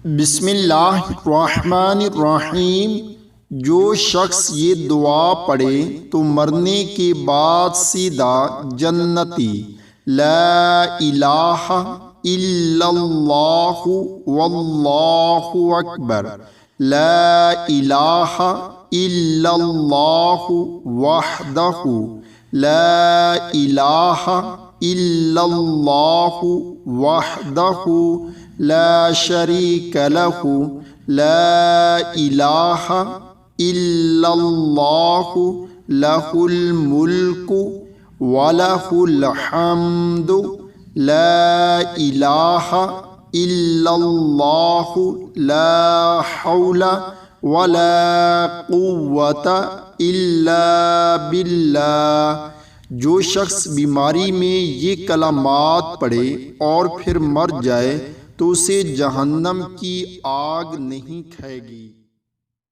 بسم اللہ الرحمن الرحیم۔ جو شخص یہ دعا پڑھے تو مرنے کے بعد سیدھا جنتی۔ لا الہ الا اللہ واللہ اکبر۔ لا الہ الا اللہ وحدہ لا الہ الا اللہ وحدہ لا شریک لہ لا الہ الا اللہ لہ الملک ولہ الحمد لا الہ الا اللہ لا حول ولا قوة الا باللہ۔ جو شخص بیماری میں یہ کلمات پڑھے اور پھر مر جائے تو اسے جہنم کی آگ نہیں کھائے گی۔